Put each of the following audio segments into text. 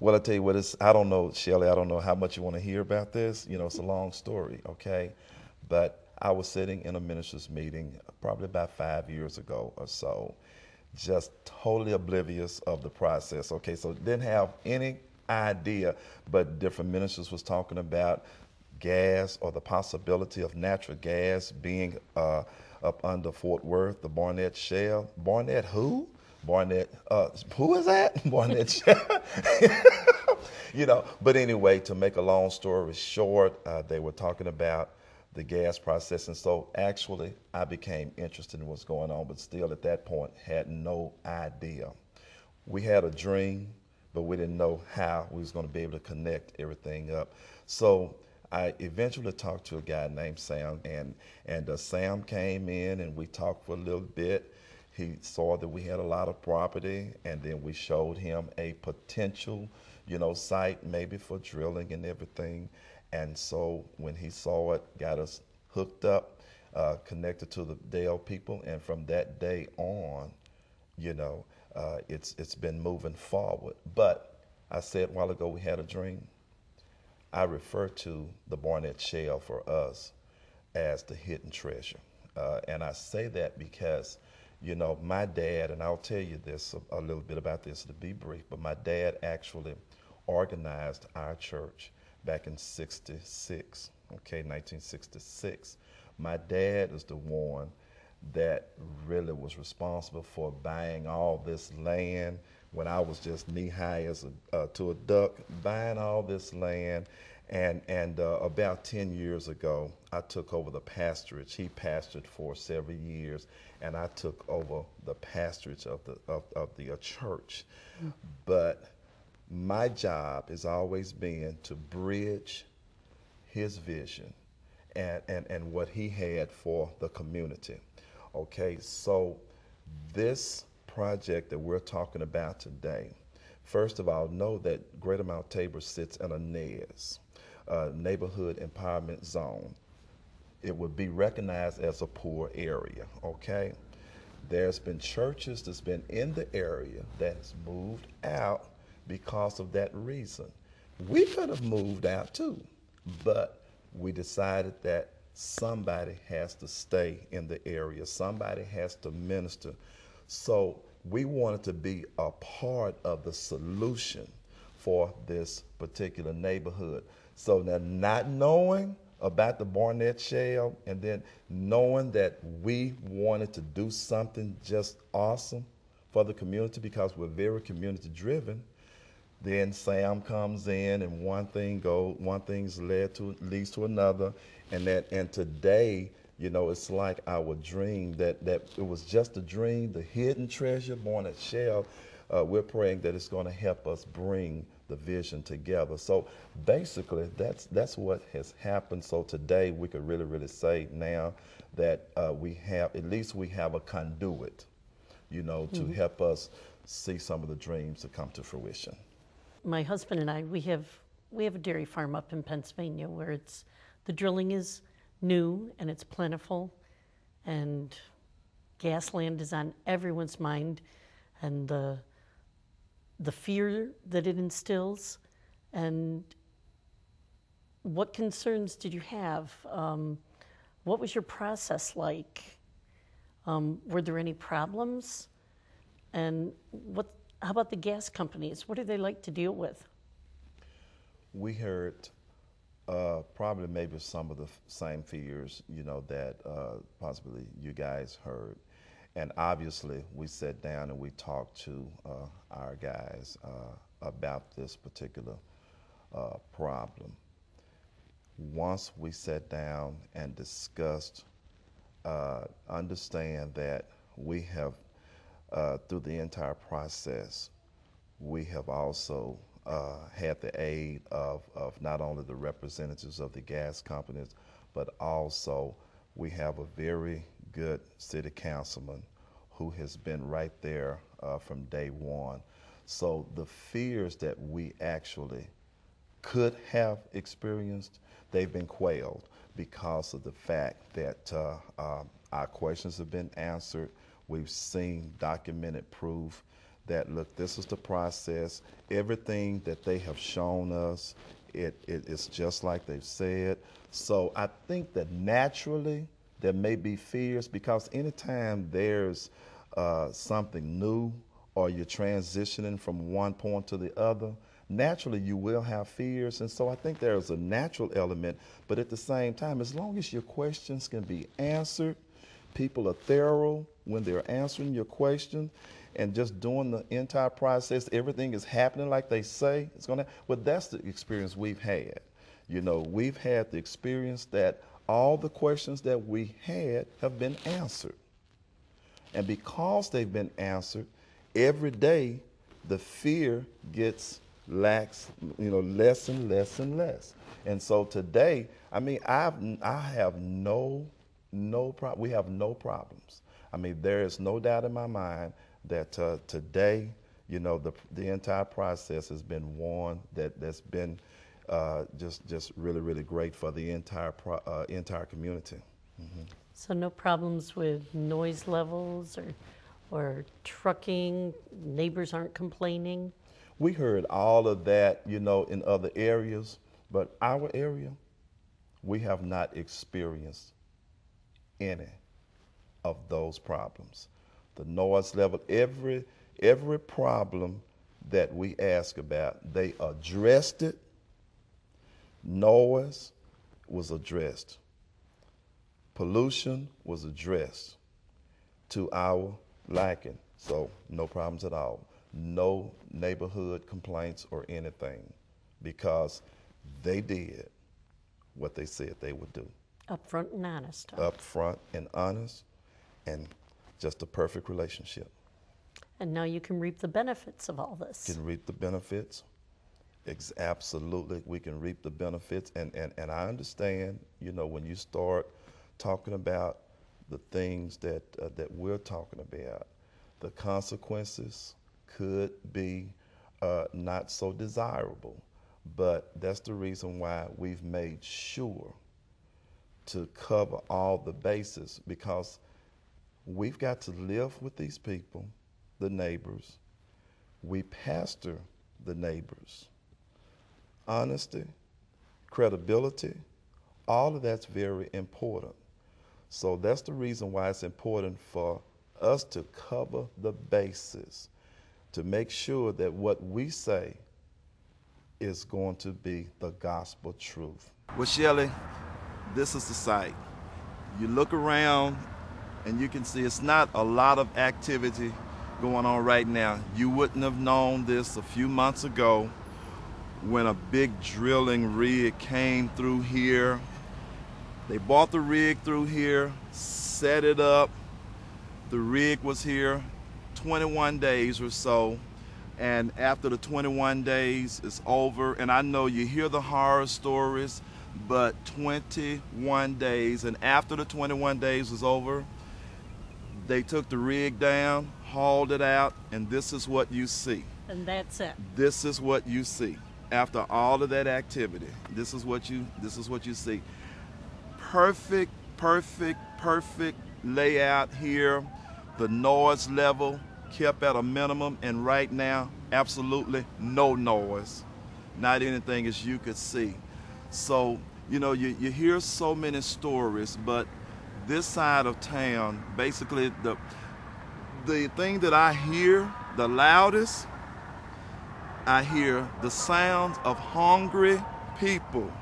Well, I tell you what, I don't know, Shelley, I don't know how much you want to hear about this. You know, it's a long story, okay? But I was sitting in a ministers meeting probably about 5 years ago or so, just totally oblivious of the process. Okay, so didn't have any idea, but different ministers was talking about gas or the possibility of natural gas being up under Fort Worth, the Barnett Shale. Barnett who? Barnett, who is that? Barnett Shale. But anyway, to make a long story short, they were talking about the gas processing. So actually, I became interested in what's going on, but still at that point had no idea. We had a dream, but we didn't know how we was going to be able to connect everything up. So I eventually talked to a guy named Sam, and Sam came in and we talked for a little bit. He saw that we had a lot of property, and then we showed him a potential, site maybe for drilling and everything. And so when he saw it, got us hooked up, connected to the Dale people, and from that day on, it's been moving forward. But I said a while ago we had a dream. I refer to the Barnett Shale for us as the hidden treasure. And I say that because, my dad, and I'll tell you this, a little bit about this to be brief, but my dad actually organized our church back in 66, okay, 1966. My dad is the one that really was responsible for buying all this land when I was just knee high as to a duck, buying all this land. And about 10 years ago, I took over the pastorage. He pastored for several years, and I took over the pastorage of the church. But my job has always been to bridge his vision and what he had for the community. Okay, so this project that we're talking about today, first of all, know that Greater Mount Tabor sits in a NEZ, Neighborhood Empowerment Zone. It would be recognized as a poor area, okay? There's been churches that's been in the area that's moved out because of that reason. We could have moved out too, but we decided that somebody has to stay in the area. Somebody has to minister. So we wanted to be a part of the solution for this particular neighborhood. So now, not knowing about the Barnett Shale and then knowing that we wanted to do something just awesome for the community because we're very community driven, then Sam comes in and one thing's leads to another, and today, it's like our dream that it was just a dream, the hidden treasure, Barnett Shale. We're praying that it's going to help us bring the vision together. So basically, that's what has happened. So today, we could really say now that we have a conduit, to help us see some of the dreams that come to fruition. My husband and I, we have a dairy farm up in Pennsylvania where the drilling is new and it's plentiful, and gas land is on everyone's mind, and the fear that it instills. And what concerns did you have? What was your process like? Were there any problems? And how about the gas companies? What do they like to deal with? We heard probably maybe some of the same fears, that possibly you guys heard. And obviously, we sat down and we talked to our guys about this particular problem. Once we sat down and discussed, understand that we have, through the entire process, we have also had the aid of not only the representatives of the gas companies, but also we have a very good city councilman who has been right there from day one. So the fears that we actually could have experienced, they've been quelled because of the fact that our questions have been answered. We've seen documented proof that, look, this is the process. Everything that they have shown us, it's just like they've said. So I think that naturally there may be fears, because anytime there's something new or you're transitioning from one point to the other, naturally you will have fears. And so I think there's a natural element, but at the same time, as long as your questions can be answered, people are thorough when they're answering your question, and just doing the entire process, everything is happening like they say it's gonna. Well, that's the experience we've had. You know, we've had the experience that all the questions that we had have been answered. And because they've been answered, every day the fear gets less and less and less. And so today, I mean, I have no problem. We have no problems. I mean, there is no doubt in my mind that today, you know, the entire process has been one that's been just really, really great for the entire community. Mm-hmm. So no problems with noise levels or trucking, neighbors aren't complaining? We heard all of that, you know, in other areas, but our area, we have not experienced any of those problems. The noise level, every problem that we ask about, they addressed it. Noise was addressed. Pollution was addressed to our liking. So no problems at all. No neighborhood complaints or anything, because they did what they said they would do. Upfront and honest. Upfront and honest, and just a perfect relationship. And now you can reap the benefits of all this. Can reap the benefits. Absolutely, we can reap the benefits. And I understand, you know, when you start talking about the things that we're talking about, the consequences could be not so desirable. But that's the reason why we've made sure to cover all the bases, because we've got to live with these people, the neighbors. We pastor the neighbors. Honesty, credibility, all of that's very important. So that's the reason why it's important for us to cover the bases, to make sure that what we say is going to be the gospel truth. Well, Shelley, this is the site. You look around and you can see it's not a lot of activity going on right now. You wouldn't have known this a few months ago when a big drilling rig came through here. They bought the rig through here, set it up. The rig was here 21 days or so. And after the 21 days is over, and I know you hear the horror stories, but 21 days, and after the 21 days was over, they took the rig down, hauled it out, and this is what you see. And that's it. This is what you see. After all of that activity, this is what you see. Perfect layout here. The noise level kept at a minimum, and right now, absolutely no noise. Not anything as you could see. So, you know, you hear so many stories, but this side of town, basically the thing that I hear the loudest, I hear the sounds of hungry people.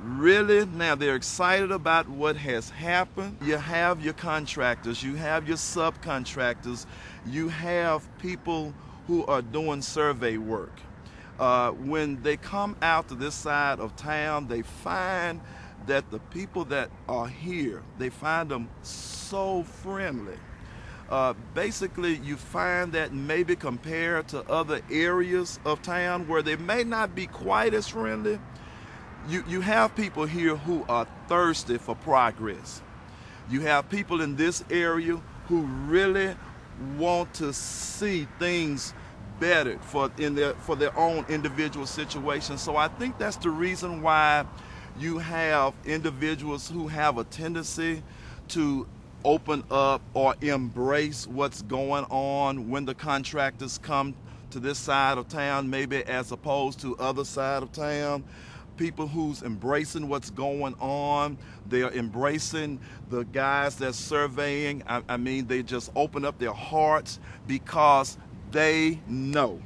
Really, now they're excited about what has happened. You have your contractors, you have your subcontractors, you have people who are doing survey work. When they come out to this side of town, they find that the people that are here, they find them so friendly. Basically, you find that maybe compared to other areas of town where they may not be quite as friendly, you have people here who are thirsty for progress. You have people in this area who really want to see things better for their own individual situations. So I think that's the reason why you have individuals who have a tendency to open up or embrace what's going on when the contractors come to this side of town, maybe as opposed to other side of town. People who's embracing what's going on, they're embracing the guys that's surveying. I mean, they just open up their hearts because they know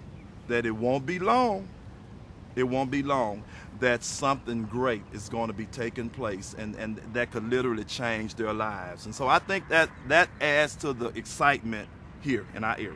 that it won't be long. It won't be long that something great is going to be taking place, and that could literally change their lives. And so I think that adds to the excitement here in our area.